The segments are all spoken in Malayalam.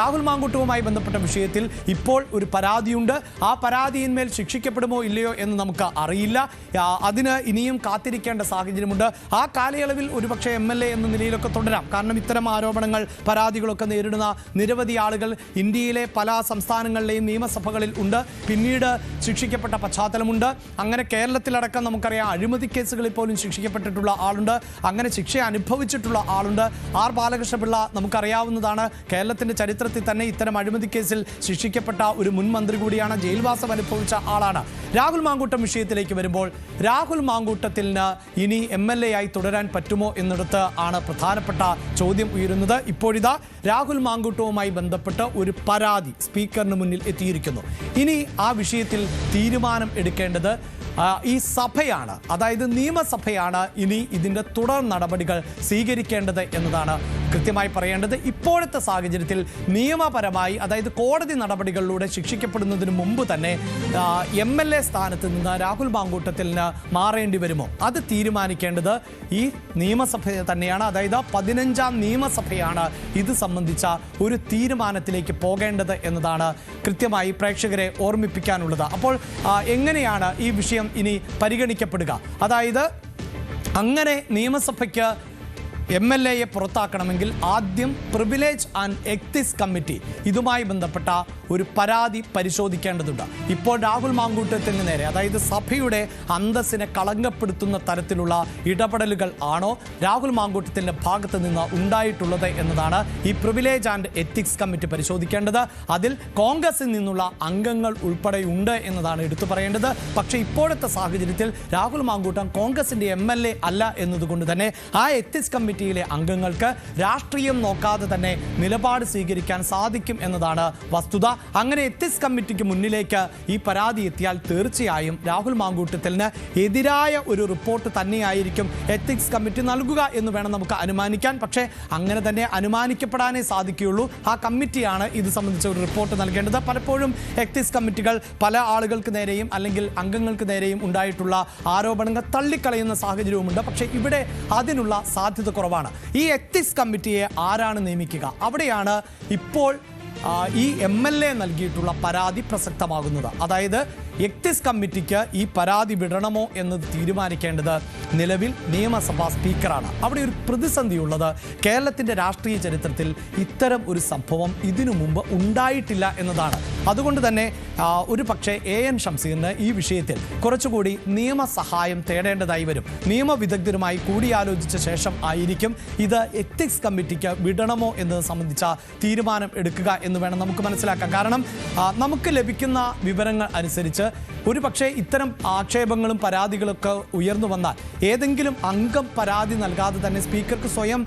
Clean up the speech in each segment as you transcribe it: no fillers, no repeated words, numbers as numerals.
രാഹുൽ മാങ്കൂട്ടവുമായി ബന്ധപ്പെട്ട വിഷയത്തിൽ ഇപ്പോൾ ഒരു പരാതിയുണ്ട്. ആ പരാതിയിന്മേൽ ശിക്ഷിക്കപ്പെടുമോ ഇല്ലയോ എന്ന് നമുക്ക് അറിയില്ല. അതിന് ഇനിയും കാത്തിരിക്കേണ്ട സാഹചര്യമുണ്ട്. ആ കാലയളവിൽ ഒരുപക്ഷെ MLA എന്ന നിലയിലൊക്കെ തുടരാം. കാരണം ഇത്തരം ആരോപണങ്ങൾ, പരാതികളൊക്കെ നേരിടുന്ന നിരവധി ആളുകൾ ഇന്ത്യയിലെ പല സംസ്ഥാനങ്ങളിലെയും നിയമസഭകളിൽ ഉണ്ട്. പിന്നീട് ശിക്ഷിക്കപ്പെട്ട പശ്ചാത്തലമുണ്ട്. അങ്ങനെ കേരളത്തിലടക്കം നമുക്കറിയാം അഴിമതി കേസുകളിൽ പോലും ശിക്ഷിക്കപ്പെട്ടിട്ടുള്ള ആളുണ്ട്. അങ്ങനെ ശിക്ഷ അനുഭവിച്ചിട്ടുള്ള ആളുണ്ട്. ആർ ബാലകൃഷ്ണപിള്ള നമുക്കറിയാവുന്നതാണ്. കേരളത്തിന്റെ ചരിത്രത്തിൽ തന്നെ ഇത്തരം അഴിമതി കേസിൽ ശിക്ഷിക്കപ്പെട്ട ഒരു മുൻ മന്ത്രി കൂടിയാണ്. ജയിൽവാസം അനുഭവിച്ച ആളാണ്. രാഹുൽ മാങ്കൂട്ടം വിഷയത്തിലേക്ക് വരുമ്പോൾ രാഹുൽ മാങ്കൂട്ടത്തിന് ഇനി MLA ആയി തുടരാൻ പറ്റുമോ എന്നിടത്ത് ആണ് പ്രധാനപ്പെട്ട ചോദ്യം ഉയരുന്നത്. ഇപ്പോഴിതാ രാഹുൽ മാങ്കൂട്ടവുമായി ബന്ധപ്പെട്ട് ഒരു പരാതി സ്പീക്കറിന് മുന്നിൽ എത്തിയിരിക്കുന്നു. ഇനി ആ വിഷയത്തിൽ തീരുമാനം എടുക്കേണ്ടത് ഈ സഭയാണ്, അതായത് നിയമസഭയാണ് ഇനി ഇതിൻ്റെ തുടർ നടപടികൾ സ്വീകരിക്കേണ്ടത് എന്നതാണ് കൃത്യമായി പറയേണ്ടത്. ഇപ്പോഴത്തെ സാഹചര്യത്തിൽ നിയമപരമായി, അതായത് കോടതി നടപടികളിലൂടെ ശിക്ഷിക്കപ്പെടുന്നതിന് മുമ്പ് തന്നെ MLA സ്ഥാനത്ത് നിന്ന് രാഹുൽ മാങ്കൂട്ടത്തിന് മാറേണ്ടി വരുമോ അത് തീരുമാനിക്കേണ്ടത് ഈ നിയമസഭ തന്നെയാണ്. അതായത് 15ാം നിയമസഭയാണ് ഇത് സംബന്ധിച്ച ഒരു തീരുമാനത്തിലേക്ക് പോകേണ്ടത് എന്നതാണ് കൃത്യമായി പ്രേക്ഷകരെ ഓർമ്മിപ്പിക്കാനുള്ളത്. അപ്പോൾ എങ്ങനെയാണ് ഈ വിഷയം ഇനി പരിഗണിക്കപ്പെടുക? അതായത് അങ്ങനെ നിയമസഭയ്ക്ക് MLAയെ പുറത്താക്കണമെങ്കിൽ ആദ്യം പ്രിവിലേജ് ആൻഡ് എത്തിക്സ് കമ്മിറ്റി ഇതുമായി ബന്ധപ്പെട്ട ഒരു പരാതി പരിശോധിക്കേണ്ടതുണ്ട്. ഇപ്പോൾ രാഹുൽ മാങ്കൂട്ടത്തിന് നേരെ, അതായത് സഭയുടെ അന്തസ്സിനെ കളങ്കപ്പെടുത്തുന്ന തരത്തിലുള്ള ഇടപെടലുകൾ ആണോ രാഹുൽ മാങ്കൂട്ടത്തിൻ്റെ ഭാഗത്ത് നിന്ന് ഉണ്ടായിട്ടുള്ളത് എന്നതാണ് ഈ പ്രിവിലേജ് ആൻഡ് എത്തിക്സ് കമ്മിറ്റി പരിശോധിക്കേണ്ടത്. അതിൽ കോൺഗ്രസിൽ നിന്നുള്ള അംഗങ്ങൾ ഉൾപ്പെടെയുണ്ട് എന്നതാണ് എടുത്തു പറയേണ്ടത്. പക്ഷേ ഇപ്പോഴത്തെ സാഹചര്യത്തിൽ രാഹുൽ മാങ്കൂട്ടം കോൺഗ്രസിൻ്റെ MLA അല്ല എന്നതുകൊണ്ട് തന്നെ ആ എത്തിക്സ് കമ്മിറ്റി അംഗങ്ങൾക്ക് രാഷ്ട്രീയം നോക്കാതെ തന്നെ നിലപാട് സ്വീകരിക്കാൻ സാധിക്കും എന്നതാണ് വസ്തുത. അങ്ങനെ എത്തിക്സ് കമ്മിറ്റിക്ക് മുന്നിലേക്ക് ഈ പരാതി എത്തിയാൽ തീർച്ചയായും രാഹുൽ മാങ്കൂട്ടത്തിന് എതിരായ ഒരു റിപ്പോർട്ട് തന്നെയായിരിക്കും എത്തിക്സ് കമ്മിറ്റി നൽകുക എന്ന് വേണം നമുക്ക് അനുമാനിക്കാൻ. പക്ഷേ അങ്ങനെ തന്നെ അനുമാനിക്കപ്പെടാനേ സാധിക്കുകയുള്ളൂ. ആ കമ്മിറ്റിയാണ് ഇത് സംബന്ധിച്ച ഒരു റിപ്പോർട്ട് നൽകേണ്ടത്. പലപ്പോഴും എത്തിക്സ് കമ്മിറ്റികൾ പല ആളുകൾക്ക് നേരെയും അല്ലെങ്കിൽ അംഗങ്ങൾക്ക് നേരെയും ഉണ്ടായിട്ടുള്ള ആരോപണങ്ങൾ തള്ളിക്കളയുന്ന സാഹചര്യവുമുണ്ട്. പക്ഷേ ഇവിടെ അതിനുള്ള സാധ്യത കുറവാണ്. ഈ എത്തിക്സ് കമ്മിറ്റിയെ ആരാണ് നിയമിക്കുക? അവിടെയാണ് ഇപ്പോൾ ഈ MLA നൽകിയിട്ടുള്ള പരാതി പ്രസക്തമാകുന്നത്. അതായത് എത്തിക്സ് കമ്മിറ്റിക്ക് ഈ പരാതി വിടണമോ എന്നത് തീരുമാനിക്കേണ്ടത് നിലവിൽ നിയമസഭാ സ്പീക്കറാണ്. അവിടെ ഒരു പ്രതിസന്ധിയുള്ളത് കേരളത്തിൻ്റെ രാഷ്ട്രീയ ചരിത്രത്തിൽ ഇത്തരം ഒരു സംഭവം ഇതിനു മുമ്പ് ഉണ്ടായിട്ടില്ല എന്നതാണ്. അതുകൊണ്ട് തന്നെ ഒരു പക്ഷേ AN ഷംസീറിന് ഈ വിഷയത്തിൽ കുറച്ചുകൂടി നിയമസഹായം തേടേണ്ടതായി വരും. നിയമവിദഗ്ധരുമായി കൂടിയാലോചിച്ച ശേഷം ആയിരിക്കും ഇത് എത്തിക്സ് കമ്മിറ്റിക്ക് വിടണമോ എന്നത് സംബന്ധിച്ച തീരുമാനം എടുക്കുക എന്ന് വേണം നമുക്ക് മനസ്സിലാക്കാം. കാരണം നമുക്ക് ലഭിക്കുന്ന വിവരങ്ങൾ അനുസരിച്ച് ഒരു പക്ഷേ ഇത്തരം ആക്ഷേപങ്ങളും പരാതികളൊക്കെ ഉയർന്നു വന്നാൽ ഏതെങ്കിലും അംഗം പരാതി നൽകാതെ തന്നെ സ്പീക്കർക്ക് സ്വയം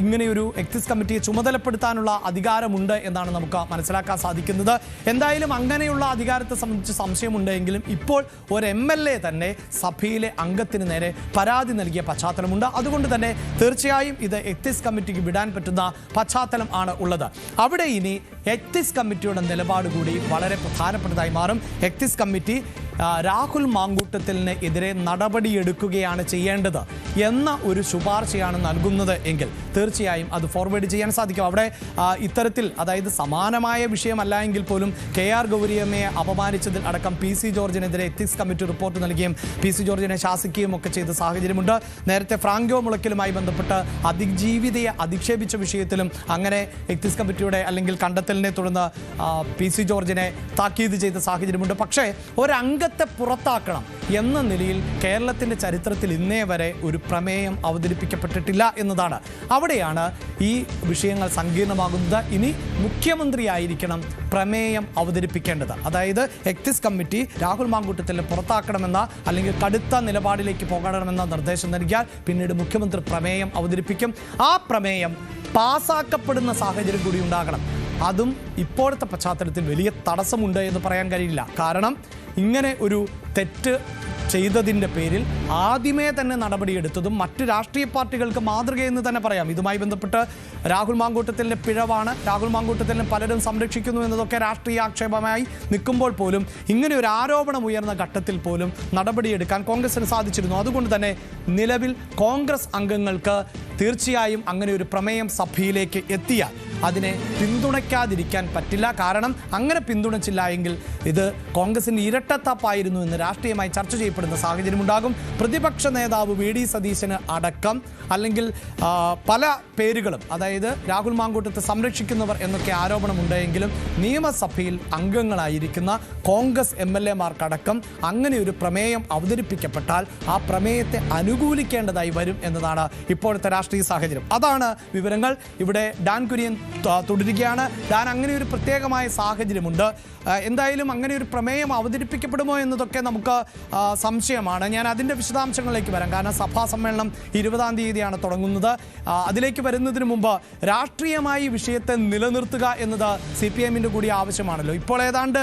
ഇങ്ങനെയൊരു എത്തിക്സ് കമ്മിറ്റിയെ ചുമതലപ്പെടുത്താനുള്ള അധികാരമുണ്ട് എന്നാണ് നമുക്ക് മനസ്സിലാക്കാൻ സാധിക്കുന്നത്. എന്തായാലും അങ്ങനെയുള്ള അധികാരത്തെ സംബന്ധിച്ച് സംശയമുണ്ടെങ്കിലും ഇപ്പോൾ ഒരു MLA തന്നെ സഭയിലെ അംഗത്തിന് നേരെ പരാതി നൽകിയ പശ്ചാത്തലമുണ്ട്. അതുകൊണ്ട് തന്നെ തീർച്ചയായും ഇത് എത്തിക്സ് കമ്മിറ്റിക്ക് വിടാൻ പറ്റുന്ന പശ്ചാത്തലം ആണ് ഉള്ളത്. അവിടെ ഇനി എത്തിക്സ് കമ്മിറ്റിയുടെ നിലപാട് കൂടി വളരെ പ്രധാനപ്പെട്ടതായി മാറും. എത്തിക്സ് കമ്മിറ്റി രാഹുൽ മാങ്കൂട്ടത്തിന് എതിരെ നടപടിയെടുക്കുകയാണ് ചെയ്യേണ്ടത് എന്ന ഒരു ശുപാർശയാണ് നൽകുന്നത് എങ്കിൽ തീർച്ചയായും അത് ഫോർവേഡ് ചെയ്യാൻ സാധിക്കും. അവിടെ ഇത്തരത്തിൽ, അതായത് സമാനമായ വിഷയമല്ല എങ്കിൽ പോലും KR ഗൗരിയമ്മയെ അപമാനിച്ചതിൽ അടക്കം PC ജോർജിനെതിരെ എത്തിക്സ് കമ്മിറ്റി റിപ്പോർട്ട് നൽകുകയും PC ജോർജിനെ ശാസിക്കുകയും ഒക്കെ ചെയ്ത സാഹചര്യമുണ്ട്. നേരത്തെ ഫ്രാങ്കോ മുളയ്ക്കലുമായി ബന്ധപ്പെട്ട് അതിജീവിതയെ അധിക്ഷേപിച്ച വിഷയത്തിലും അങ്ങനെ എത്തിക്സ് കമ്മിറ്റിയുടെ അല്ലെങ്കിൽ കണ്ടെത്തലിനെ തുടർന്ന് PC ജോർജിനെ താക്കീത് ചെയ്ത സാഹചര്യമുണ്ട്. പക്ഷേ ഒരംഗത്തെ പുറത്താക്കണം എന്ന നിലയിൽ കേരളത്തിൻ്റെ ചരിത്രത്തിൽ ഇന്നേ വരെ ഒരു പ്രമേയം അവതരിപ്പിക്കപ്പെട്ടിട്ടില്ല എന്നതാണ്. അവിടെയാണ് ഈ വിഷയങ്ങൾ സങ്കീർണമാകുന്നത്. ഇനി മുഖ്യമന്ത്രിയായിരിക്കണം പ്രമേയം അവതരിപ്പിക്കേണ്ടത്. അതായത് എത്തിക്സ് കമ്മിറ്റി രാഹുൽ മാങ്കൂട്ടത്തിനെ പുറത്താക്കണമെന്ന അല്ലെങ്കിൽ കടുത്ത നിലപാടിലേക്ക് പോകണമെന്ന നിർദ്ദേശം നൽകിയാൽ പിന്നീട് മുഖ്യമന്ത്രി പ്രമേയം അവതരിപ്പിക്കും. ആ പ്രമേയം പാസ്സാക്കപ്പെടുന്ന സാഹചര്യം കൂടി ഉണ്ടാകണം. അതും ഇപ്പോഴത്തെ പശ്ചാത്തലത്തിൽ വലിയ തടസ്സമുണ്ട് എന്ന് പറയാൻ കഴിയില്ല. കാരണം ഇങ്ങനെ ഒരു തെറ്റ് ചെയ്തതിൻ്റെ പേരിൽ ആദ്യമേ തന്നെ നടപടിയെടുത്തതും മറ്റ് രാഷ്ട്രീയ പാർട്ടികൾക്ക് മാതൃകയെന്ന് തന്നെ പറയാം. ഇതുമായി ബന്ധപ്പെട്ട് രാഹുൽ മാങ്കൂട്ടത്തിലിൻ്റെ പിഴവാണ്, രാഹുൽ മാങ്കൂട്ടത്തിലിനെ പലരും സംരക്ഷിക്കുന്നു എന്നതൊക്കെ രാഷ്ട്രീയ ആക്ഷേപമായി നിൽക്കുമ്പോൾ പോലും ഇങ്ങനെ ഒരു ആരോപണം ഉയർന്ന ഘട്ടത്തിൽ പോലും നടപടിയെടുക്കാൻ കോൺഗ്രസിന് സാധിച്ചിരുന്നു. അതുകൊണ്ട് തന്നെ നിലവിൽ കോൺഗ്രസ് അംഗങ്ങൾക്ക് തീർച്ചയായും അങ്ങനെ ഒരു പ്രമേയം സഭയിലേക്ക് എത്തിയാൽ അതിനെ പിന്തുണയ്ക്കാതിരിക്കാൻ പറ്റില്ല. കാരണം അങ്ങനെ പിന്തുണച്ചില്ല എങ്കിൽ ഇത് കോൺഗ്രസിൻ്റെ ഇരട്ടത്താപ്പായിരുന്നു എന്ന് രാഷ്ട്രീയമായി ചർച്ച ചെയ്യപ്പെടുന്ന സാഹചര്യമുണ്ടാകും. പ്രതിപക്ഷ നേതാവ് വി ഡി സതീശന് അടക്കം അല്ലെങ്കിൽ പല പേരുകളും, അതായത് രാഹുൽ മാങ്കൂട്ടത്തെ സംരക്ഷിക്കുന്നവർ എന്നൊക്കെ ആരോപണമുണ്ടെങ്കിലും നിയമസഭയിൽ അംഗങ്ങളായിരിക്കുന്ന കോൺഗ്രസ് MLA-മാർക്കടക്കം അങ്ങനെ ഒരു പ്രമേയം അവതരിപ്പിക്കപ്പെട്ടാൽ ആ പ്രമേയത്തെ അനുകൂലിക്കേണ്ടതായി വരും എന്നതാണ് ഇപ്പോഴത്തെ രാഷ്ട്രീയ സാഹചര്യം. അതാണ് വിവരങ്ങൾ. ഇവിടെ ഡാൻ കുര്യൻ തുടരുകയാണ്. ഡാൻ, അങ്ങനെ ഒരു പ്രത്യേകമായ സാഹചര്യമുണ്ട്. എന്തായാലും അങ്ങനെ ഒരു പ്രമേയം അവതരിപ്പിക്കപ്പെടുമോ എന്നതൊക്കെ നമുക്ക് സംശയമാണ്. ഞാൻ അതിൻ്റെ വിശദാംശങ്ങളിലേക്ക് വരാം. കാരണം സഭാ സമ്മേളനം 20-ാം തീയതിയാണ് തുടങ്ങുന്നത്. അതിലേക്ക് വരുന്നതിന് മുമ്പ് രാഷ്ട്രീയമായി വിഷയത്തെ നിലനിർത്തുക എന്നത് CPM-ൻ്റെ കൂടി ആവശ്യമാണല്ലോ. ഇപ്പോൾ ഏതാണ്ട്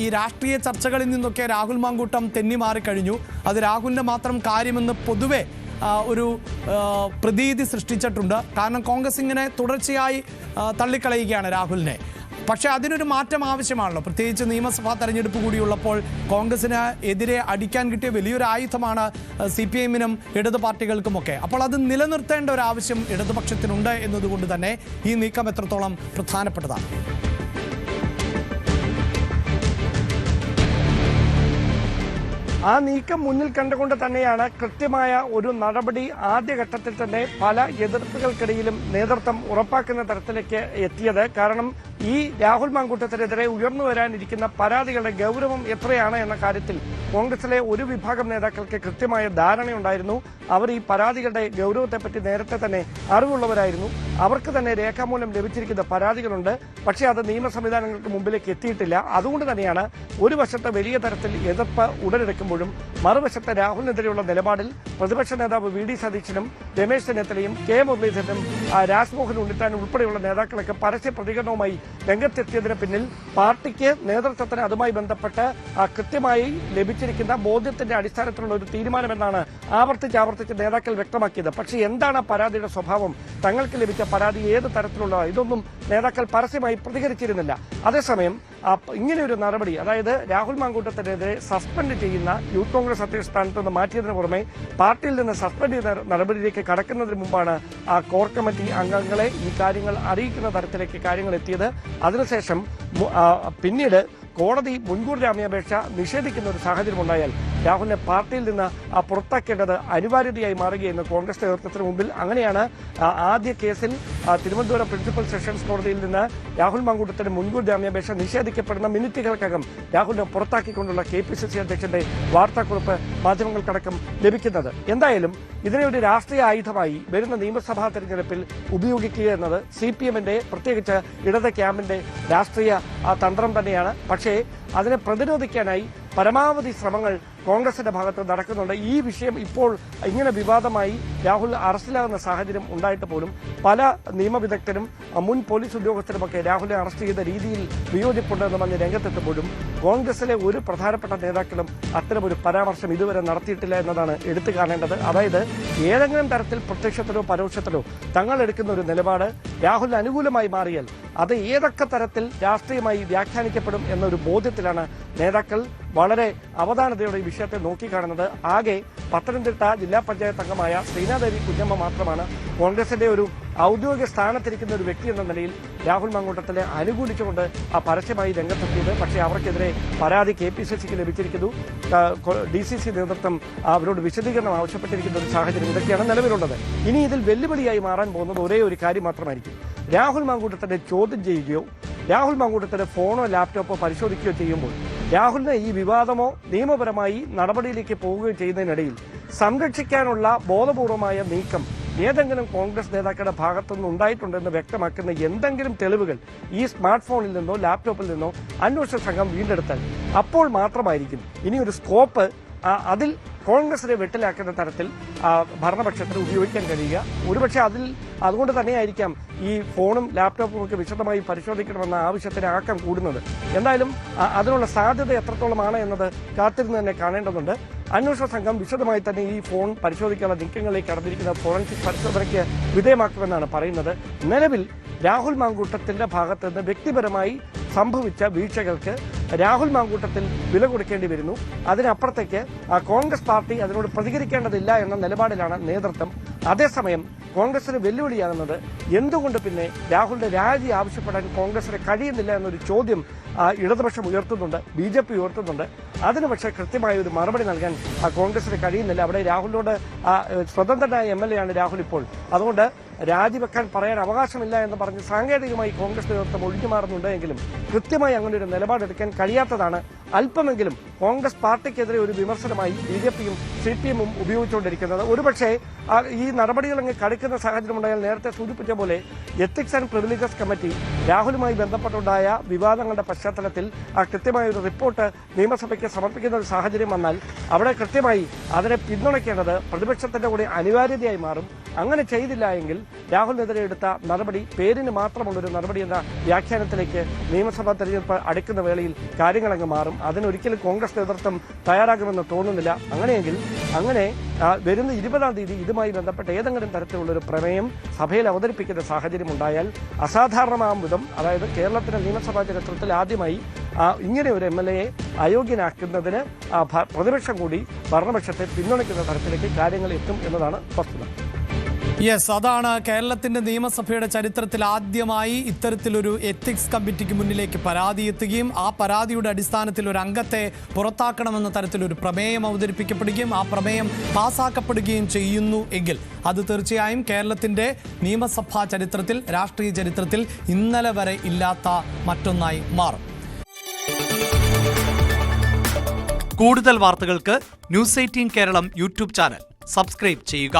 ഈ രാഷ്ട്രീയ ചർച്ചകളിൽ നിന്നൊക്കെ രാഹുൽ മാങ്കൂട്ടം തെന്നിമാറിക്കഴിഞ്ഞു. അത് രാഹുലിൻ്റെ മാത്രം കാര്യമെന്ന് പൊതുവെ ഒരു പ്രതീതി സൃഷ്ടിച്ചിട്ടുണ്ട്. കാരണം കോൺഗ്രസ് ഇങ്ങനെ തുടർച്ചയായി തള്ളിക്കളയുകയാണ് രാഹുലിനെ. പക്ഷേ അതിനൊരു മാറ്റം ആവശ്യമാണല്ലോ, പ്രത്യേകിച്ച് നിയമസഭാ തെരഞ്ഞെടുപ്പ് കൂടിയുള്ളപ്പോൾ. കോൺഗ്രസിന് എതിരെ അടിക്കാൻ കിട്ടിയ വലിയൊരു ആയുധമാണ് CPM-നും ഇടതു പാർട്ടികൾക്കുമൊക്കെ. അപ്പോൾ അത് നിലനിർത്തേണ്ട ഒരു ആവശ്യം ഇടതുപക്ഷത്തിനുണ്ട് എന്നതുകൊണ്ട് തന്നെ ഈ നീക്കം എത്രത്തോളം പ്രധാനപ്പെട്ടതാണ്? ആ നീക്കം മുന്നിൽ കണ്ടുകൊണ്ട് തന്നെയാണ് കൃത്യമായ ഒരു നടപടി ആദ്യഘട്ടത്തിൽ തന്നെ പല എതിർപ്പുകൾക്കിടയിലും നേതൃത്വം ഉറപ്പാക്കുന്ന തരത്തിലേക്ക് എത്തിയത്. കാരണം ഈ രാഹുൽ മാങ്കൂട്ടത്തിനെതിരെ ഉയർന്നു വരാനിരിക്കുന്ന പരാതികളുടെ ഗൗരവം എത്രയാണ് എന്ന കാര്യത്തിൽ കോൺഗ്രസിലെ ഒരു വിഭാഗം നേതാക്കൾക്ക് കൃത്യമായ ധാരണയുണ്ടായിരുന്നു. അവർ ഈ പരാതികളുടെ ഗൗരവത്തെപ്പറ്റി നേരത്തെ തന്നെ അറിവുള്ളവരായിരുന്നു. അവർക്ക് തന്നെ രേഖാമൂലം ലഭിച്ചിരിക്കുന്ന പരാതികളുണ്ട്. പക്ഷേ അത് നിയമ സംവിധാനങ്ങൾക്ക് മുമ്പിലേക്ക് എത്തിയിട്ടില്ല. അതുകൊണ്ട് തന്നെയാണ് ഒരു വശത്ത് വലിയ തരത്തിൽ എതിർപ്പ് ഉടലെടുക്കുമ്പോഴും മറുവശത്ത് രാഹുലിനെതിരെയുള്ള നിലപാടിൽ പ്രതിപക്ഷ നേതാവ് വി ഡി സതീശനും രമേശ് ചെന്നിത്തലയും കെ മുരളീധരനും രാജ്മോഹൻ ഉണ്ണിത്താനും ഉൾപ്പെടെയുള്ള നേതാക്കളൊക്കെ പരസ്യ പ്രതികരണവുമായി രംഗത്തെത്തിയതിന് പിന്നിൽ പാർട്ടിക്ക് നേതൃത്വത്തിന് അതുമായി ബന്ധപ്പെട്ട് കൃത്യമായി ലഭിച്ചിരിക്കുന്ന ബോധ്യത്തിന്റെ അടിസ്ഥാനത്തിലുള്ള ഒരു തീരുമാനമെന്നാണ് ആവർത്തിച്ച് നേതാക്കൾ വ്യക്തമാക്കിയത്. പക്ഷേ എന്താണ് പരാതിയുടെ സ്വഭാവം, തങ്ങൾക്ക് ലഭിച്ച പരാതി ഏത് തരത്തിലുള്ള, ഇതൊന്നും നേതാക്കൾ പരസ്യമായി പ്രതികരിച്ചിരുന്നില്ല. അതേസമയം ഇങ്ങനെയൊരു നടപടി, അതായത് രാഹുൽ മാങ്കൂട്ടത്തിനെതിരെ സസ്പെൻഡ് ചെയ്യുന്ന യൂത്ത് കോൺഗ്രസ് അധ്യക്ഷ സ്ഥാനത്ത് നിന്ന് മാറ്റിയതിനു പുറമെ പാർട്ടിയിൽ നിന്ന് സസ്പെൻഡ് ചെയ്ത നടപടിയിലേക്ക് കടക്കുന്നതിന് മുമ്പാണ് കോർ കമ്മിറ്റി അംഗങ്ങളെ ഈ കാര്യങ്ങൾ അറിയിക്കുന്ന തരത്തിലേക്ക് കാര്യങ്ങൾ എത്തിയത്. അതിനുശേഷം പിന്നീട് കോടതി മുൻകൂർ ജാമ്യാപേക്ഷ നിഷേധിക്കുന്ന ഒരു സാഹചര്യം ഉണ്ടായാൽ രാഹുലിനെ പാർട്ടിയിൽ നിന്ന് പുറത്താക്കേണ്ടത് അനിവാര്യതയായി മാറുകയെന്ന് കോൺഗ്രസ് നേതൃത്വത്തിന് മുമ്പിൽ. അങ്ങനെയാണ് ആദ്യ കേസിൽ തിരുവനന്തപുരം പ്രിൻസിപ്പൽ സെഷൻസ് കോടതിയിൽ നിന്ന് രാഹുൽ മാങ്കൂട്ടത്തിന് മുൻകൂർ ജാമ്യാപേക്ഷ നിഷേധിക്കപ്പെടുന്ന മിനിറ്റുകൾക്കകം രാഹുലിനെ പുറത്താക്കിക്കൊണ്ടുള്ള KPCC അധ്യക്ഷന്റെ വാർത്താക്കുറിപ്പ് മാധ്യമങ്ങൾക്കടക്കം ലഭിക്കുന്നത്. എന്തായാലും ഇതിനെ ഒരു രാഷ്ട്രീയ ആയുധമായി വരുന്ന നിയമസഭാ തെരഞ്ഞെടുപ്പിൽ ഉപയോഗിക്കുക എന്നത് CPM-ന്റെ പ്രത്യേകിച്ച് ഇടത് ക്യാമ്പിന്റെ രാഷ്ട്രീയ തന്ത്രം തന്നെയാണ്. പക്ഷേ അതിനെ പ്രതിരോധിക്കാനായി പരമാവധി ശ്രമങ്ങൾ കോൺഗ്രസിന്റെ ഭാഗത്ത് നടക്കുന്നുണ്ട്. ഈ വിഷയം ഇപ്പോൾ ഇങ്ങനെ വിവാദമായി രാഹുൽ അറസ്റ്റിലാകുന്ന സാഹചര്യം ഉണ്ടായിട്ട് പോലും പല നിയമവിദഗ്ധരും മുൻ പോലീസ് ഉദ്യോഗസ്ഥരുമൊക്കെ രാഹുലിനെ അറസ്റ്റ് ചെയ്ത രീതിയിൽ വിയോജിപ്പുണ്ടെന്ന് പറഞ്ഞ് രംഗത്തെത്തുമ്പോഴും കോൺഗ്രസിലെ ഒരു പ്രധാനപ്പെട്ട നേതാക്കളും അത്തരമൊരു പരാമർശം ഇതുവരെ നടത്തിയിട്ടില്ല എന്നതാണ് എടുത്തു കാണേണ്ടത്. അതായത് ഏതെങ്കിലും തരത്തിൽ പ്രത്യക്ഷത്തിലോ പരോക്ഷത്തിലോ തങ്ങൾ എടുക്കുന്ന ഒരു നിലപാട് രാഹുലിന് അനുകൂലമായി മാറിയാൽ അത് ഏതൊക്കെ തരത്തിൽ രാഷ്ട്രീയമായി വ്യാഖ്യാനിക്കപ്പെടും എന്നൊരു ബോധ്യത്തിലാണ് നേതാക്കൾ വളരെ അവധാനതയോടെ ഈ വിഷയത്തെ നോക്കിക്കാണുന്നത്. ആകെ പത്തനംതിട്ട ജില്ലാ പഞ്ചായത്ത് അംഗമായ ശ്രീനാദേവി കുഞ്ഞമ്മ മാത്രമാണ് കോൺഗ്രസിന്റെ ഒരു ഔദ്യോഗിക സ്ഥാനത്തിരിക്കുന്ന ഒരു വ്യക്തി എന്ന നിലയിൽ രാഹുൽ മാങ്കൂട്ടത്തിനെ അനുകൂലിച്ചുകൊണ്ട് പരസ്യമായി രംഗത്തെത്തിയത്. പക്ഷേ അവർക്കെതിരെ പരാതി KPCCക്ക് ലഭിച്ചിരിക്കുന്നു. DCC നേതൃത്വം അവരോട് വിശദീകരണം ആവശ്യപ്പെട്ടിരിക്കുന്ന ഒരു സാഹചര്യം ഇതൊക്കെയാണ് നിലവിലുള്ളത്. ഇനി ഇതിൽ വെല്ലുവിളിയായി മാറാൻ പോകുന്നത് ഒരേ ഒരു കാര്യം മാത്രമായിരിക്കും. രാഹുൽ മാങ്കൂട്ടത്തിനെ ചോദ്യം ചെയ്യുകയോ രാഹുൽ മാങ്കൂട്ടത്തിന്റെ ഫോണോ ലാപ്ടോപ്പോ പരിശോധിക്കുകയോ ചെയ്യുമ്പോൾ രാഹുലിന് ഈ വിവാദമോ നിയമപരമായി നടപടിയിലേക്ക് പോവുകയോ ചെയ്യുന്നതിനിടയിൽ സംരക്ഷിക്കാനുള്ള ബോധപൂർവമായ നീക്കം ഏതെങ്കിലും കോൺഗ്രസ് നേതാക്കളുടെ ഭാഗത്തുനിന്ന് ഉണ്ടായിട്ടുണ്ടെന്ന് വ്യക്തമാക്കുന്ന എന്തെങ്കിലും തെളിവുകൾ ഈ സ്മാർട്ട് ഫോണിൽ നിന്നോ ലാപ്ടോപ്പിൽ നിന്നോ അന്വേഷണ സംഘം വീണ്ടെടുത്താൽ അപ്പോൾ മാത്രമായിരിക്കും ഇനി ഒരു സ്കോപ്പ് അതിൽ കോൺഗ്രസിനെ വെട്ടിലാക്കുന്ന തരത്തിൽ ഭരണപക്ഷത്തിന് ഉപയോഗിക്കാൻ കഴിയുക. ഒരുപക്ഷെ അതുകൊണ്ട് തന്നെയായിരിക്കാം ഈ ഫോണും ലാപ്ടോപ്പും ഒക്കെ വിശദമായി പരിശോധിക്കണമെന്ന ആവശ്യത്തിന് ആക്കം കൂടുന്നത്. എന്തായാലും അതിനുള്ള സാധ്യത എത്രത്തോളമാണ് എന്നത് കാത്തിരുന്ന് തന്നെ കാണേണ്ടതുണ്ട്. അന്വേഷണ സംഘം വിശദമായി തന്നെ ഈ ഫോൺ പരിശോധിക്കാനുള്ള നീക്കങ്ങളിലേക്ക് കടന്നിരിക്കുന്ന ഫോറൻസിക് പരിശോധനയ്ക്ക് വിധേയമാക്കുമെന്നാണ് പറയുന്നത്. നിലവിൽ രാഹുൽ മാങ്കൂട്ടത്തിന്റെ ഭാഗത്ത് നിന്ന് വ്യക്തിപരമായി സംഭവിച്ച വീഴ്ചകൾക്ക് രാഹുൽ മാങ്കൂട്ടത്തിൽ വില കൊടുക്കേണ്ടി വരുന്നു. അതിനപ്പുറത്തേക്ക് കോൺഗ്രസ് പാർട്ടി അതിനോട് പ്രതികരിക്കേണ്ടതില്ല എന്ന നിലപാടിലാണ് നേതൃത്വം. അതേസമയം കോൺഗ്രസിന് വെല്ലുവിളിയാകുന്നത് എന്തുകൊണ്ട് പിന്നെ രാഹുലിന്റെ രാജി ആവശ്യപ്പെടാൻ കോൺഗ്രസിന് കഴിയുന്നില്ല എന്നൊരു ചോദ്യം ഇടതുപക്ഷം ഉയർത്തുന്നുണ്ട്, BJP ഉയർത്തുന്നുണ്ട്. അതിന് പക്ഷേ കൃത്യമായ ഒരു മറുപടി നൽകാൻ കോൺഗ്രസിന് കഴിയുന്നില്ല. അവിടെ രാഹുലിനോട് സ്വതന്ത്രനായ MLA ആണ് രാഹുൽ ഇപ്പോൾ. അതുകൊണ്ട് രാജിവെക്കാൻ പറയാൻ അവകാശമില്ല എന്ന് പറഞ്ഞ് സാങ്കേതികമായി കോൺഗ്രസ് നേതൃത്വം ഒഴിഞ്ഞുമാറുന്നുണ്ട് എങ്കിലും കൃത്യമായി അങ്ങനെ ഒരു നിലപാടെടുക്കാൻ കഴിയാത്തതാണ് അല്പമെങ്കിലും കോൺഗ്രസ് പാർട്ടിക്കെതിരെ ഒരു വിമർശനമായി BJPയും CPM-ഉം ഉപയോഗിച്ചുകൊണ്ടിരിക്കുന്നത്. ഒരുപക്ഷെ ഈ നടപടികൾ അങ്ങ് കടുക്കുന്ന സാഹചര്യമുണ്ടായാൽ നേരത്തെ സൂചിപ്പിച്ച പോലെ എത്തിക്സ് ആൻഡ് പ്രിവിലേജസ് കമ്മിറ്റി രാഹുലുമായി ബന്ധപ്പെട്ടുണ്ടായ വിവാദങ്ങളുടെ പശ്ചാത്തലത്തിൽ കൃത്യമായ ഒരു റിപ്പോർട്ട് നിയമസഭയ്ക്ക് സമർപ്പിക്കുന്ന ഒരു സാഹചര്യം വന്നാൽ അവിടെ കൃത്യമായി അതിനെ പിന്തുണയ്ക്കേണ്ടത് പ്രതിപക്ഷത്തിന്റെ കൂടെ അനിവാര്യതയായി മാറും. അങ്ങനെ ചെയ്തില്ല എങ്കിൽ രാഹുലിനെതിരെ എടുത്ത നടപടി പേരിന് മാത്രമുള്ളൊരു നടപടി എന്ന വ്യാഖ്യാനത്തിലേക്ക് നിയമസഭാ തെരഞ്ഞെടുപ്പ് അടുക്കുന്ന വേളയിൽ കാര്യങ്ങളങ്ങ് മാറും. അതിനൊരിക്കലും കോൺഗ്രസ് നേതൃത്വം തയ്യാറാകുമെന്ന് തോന്നുന്നില്ല. അങ്ങനെയെങ്കിൽ വരുന്ന 20-ാം തീയതി ഇതുമായി ബന്ധപ്പെട്ട ഏതെങ്കിലും തരത്തിലുള്ളൊരു പ്രമേയം സഭയിൽ അവതരിപ്പിക്കുന്ന സാഹചര്യം ഉണ്ടായാൽ അസാധാരണമാകും വിധം, അതായത് കേരളത്തിന്റെ നിയമസഭാ ചരിത്രത്തിൽ ആദ്യമായി ഇങ്ങനെ ഒരു MLA-യെ അയോഗ്യനാക്കുന്നതിന് പ്രതിപക്ഷം കൂടി ഭരണപക്ഷത്തെ പിന്തുണയ്ക്കുന്ന തരത്തിലേക്ക് കാര്യങ്ങൾ എത്തും എന്നതാണ് വസ്തുത. യെസ്, അതാണ് കേരളത്തിന്റെ നിയമസഭയുടെ ചരിത്രത്തിൽ ആദ്യമായി ഇത്തരത്തിലൊരു എത്തിക്സ് കമ്മിറ്റിക്ക് മുന്നിലേക്ക് പരാതി എത്തുകയും ആ പരാതിയുടെ അടിസ്ഥാനത്തിൽ ഒരു അംഗത്തെ പുറത്താക്കണമെന്ന തരത്തിലൊരു പ്രമേയം അവതരിപ്പിക്കപ്പെടുകയും ആ പ്രമേയം പാസാക്കപ്പെടുകയും ചെയ്യുന്നു എങ്കിൽ അത് തീർച്ചയായും കേരളത്തിന്റെ നിയമസഭാ ചരിത്രത്തിൽ, രാഷ്ട്രീയ ചരിത്രത്തിൽ ഇന്നലെ വരെ ഇല്ലാത്ത മറ്റൊന്നായി മാറും. കൂടുതൽ വാർത്തകൾക്ക് News 18 Keralam YouTube channel subscribe ചെയ്യുക.